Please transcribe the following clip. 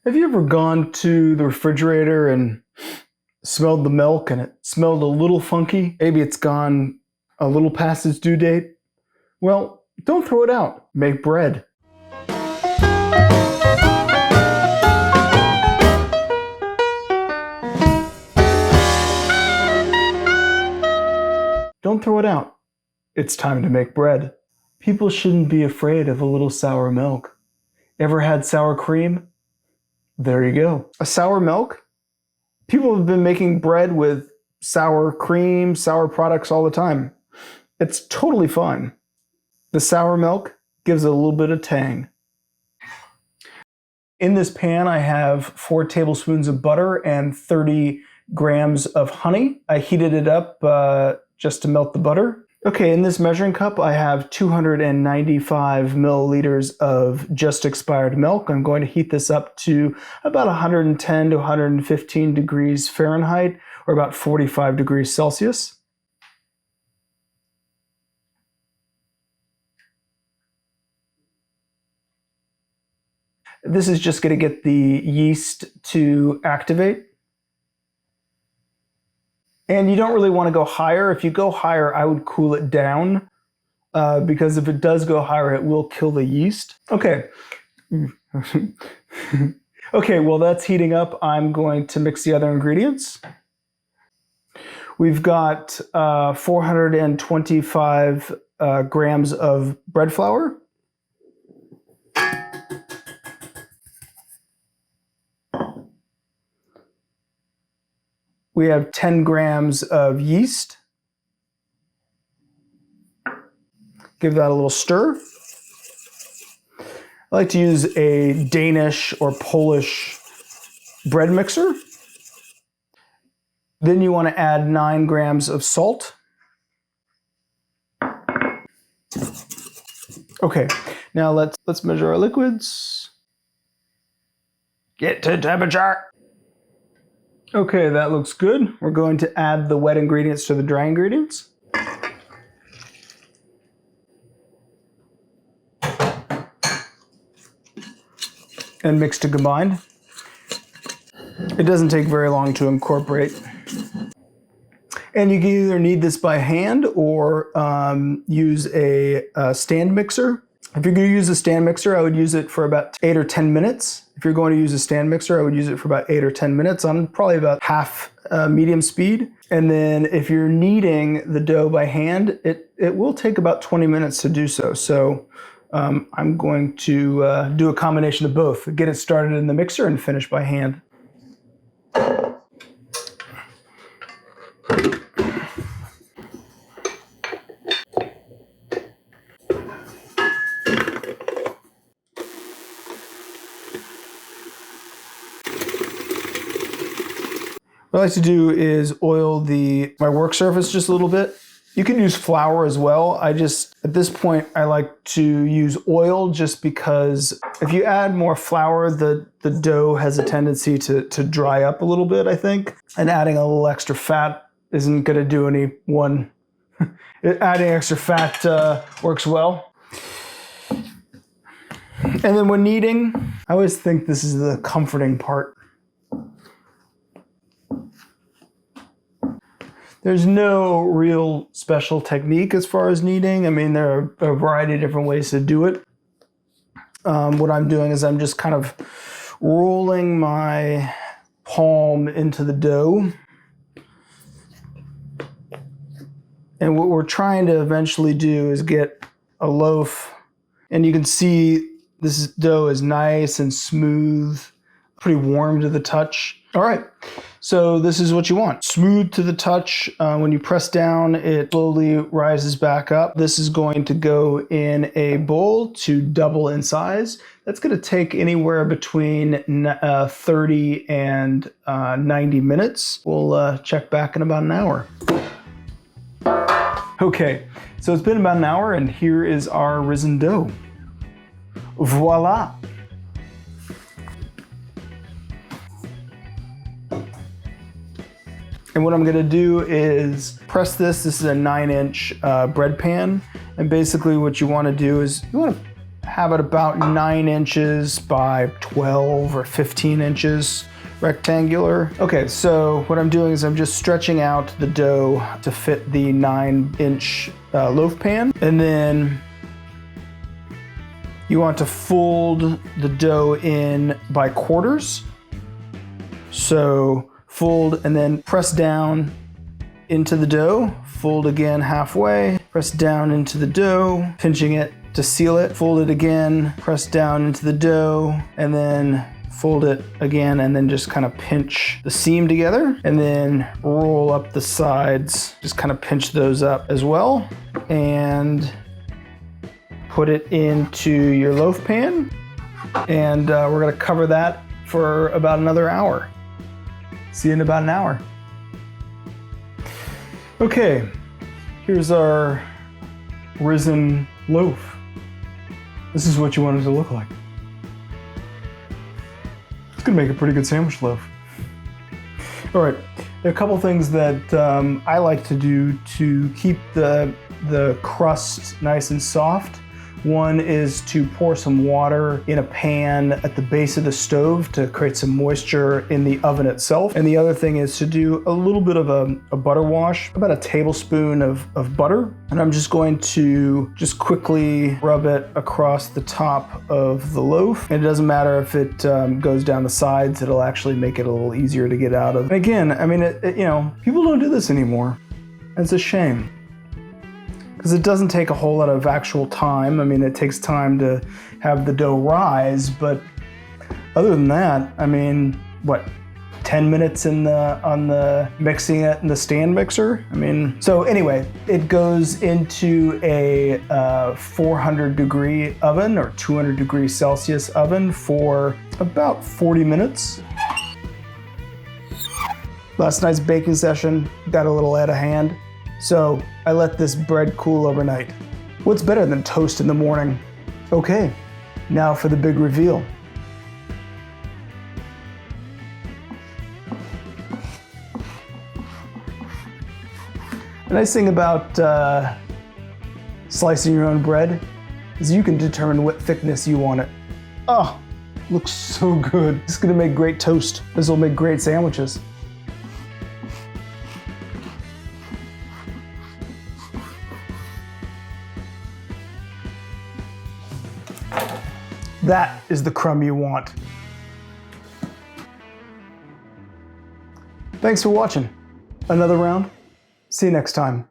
Have you ever gone to the refrigerator and smelled the milk and it smelled a little funky? Maybe it's gone a little past its due date? Well, don't throw it out. Make bread. Don't throw it out. It's time to make bread. People shouldn't be afraid of a little sour milk. Ever had sour cream? There you go. A sour milk? People have been making bread with sour cream, sour products all the time. It's totally fine. The sour milk gives it a little bit of tang. In this pan, I have 4 tablespoons of butter and 30 grams of honey. I heated it up just to melt the butter. Okay, in this measuring cup, I have 295 milliliters of just expired milk. I'm going to heat this up to about 110 to 115 degrees Fahrenheit, or about 45 degrees Celsius. This is just going to get the yeast to activate. And you don't really want to go higher. If you go higher, I would cool it down because if it does go higher, it will kill the yeast. Okay. Okay, well that's heating up. I'm going to mix the other ingredients. We've got 425 grams of bread flour. We have 10 grams of yeast. Give that a little stir. I like to use a Danish or Polish bread mixer. Then you want to add 9 grams of salt. Okay, now let's measure our liquids. Get to temperature. Okay, that looks good. We're going to add the wet ingredients to the dry ingredients. And mix to combine. It doesn't take very long to incorporate. And you can either knead this by hand or use a stand mixer. If you're going to use a stand mixer, I would use it for about 8 or 10 minutes. If you're going to use a stand mixer, I would use it for about 8 or 10 minutes on probably about half medium speed. And then if you're kneading the dough by hand, it will take about 20 minutes to do so. So I'm going to do a combination of both. Get it started in the mixer and finish by hand. What I like to do is oil my work surface just a little bit. You can use flour as well. At this point, I like to use oil just because if you add more flour, the dough has a tendency to dry up a little bit, I think. And adding a little extra fat isn't gonna do anyone. Adding extra fat works well. And then when kneading, I always think this is the comforting part. There's no real special technique as far as kneading. I mean, there are a variety of different ways to do it. What I'm doing is I'm just kind of rolling my palm into the dough. And what we're trying to eventually do is get a loaf. And you can see this dough is nice and smooth, pretty warm to the touch. All right, so this is what you want. Smooth to the touch. When you press down, it slowly rises back up. This is going to go in a bowl to double in size. That's gonna take anywhere between 30 and 90 minutes. We'll check back in about an hour. Okay, so it's been about an hour and here is our risen dough. Voila. And what I'm gonna do is press this. This is a 9-inch bread pan. And basically what you wanna do is you wanna have it about 9 inches by 12 or 15 inches rectangular. Okay, so what I'm doing is I'm just stretching out the dough to fit the 9-inch loaf pan. And then you want to fold the dough in by quarters. So fold and then press down into the dough, fold again halfway, press down into the dough, pinching it to seal it, fold it again, press down into the dough, and then fold it again, and then just kind of pinch the seam together, and then roll up the sides, just kind of pinch those up as well, and put it into your loaf pan, and we're gonna cover that for about another hour. See you in about an hour. Okay, here's our risen loaf. This is what you want it to look like. It's gonna make a pretty good sandwich loaf. All right, there are a couple things that I like to do to keep the crust nice and soft. One is to pour some water in a pan at the base of the stove to create some moisture in the oven itself. And the other thing is to do a little bit of a butter wash, about a tablespoon of butter. And I'm just going to just quickly rub it across the top of the loaf. And it doesn't matter if it goes down the sides, it'll actually make it a little easier to get out of. And again, I mean, you know, people don't do this anymore. And it's a shame, because it doesn't take a whole lot of actual time. I mean, it takes time to have the dough rise, but other than that, I mean, what, 10 minutes on the mixing it in the stand mixer? I mean, so anyway, it goes into a 400-degree oven or 200-degree Celsius oven for about 40 minutes. Last night's baking session got a little out of hand, so I let this bread cool overnight. What's better than toast in the morning? Okay, now for the big reveal. The nice thing about slicing your own bread is you can determine what thickness you want it. Oh, looks so good. It's gonna make great toast. This will make great sandwiches. That is the crumb you want. Thanks for watching. Another round. See you next time.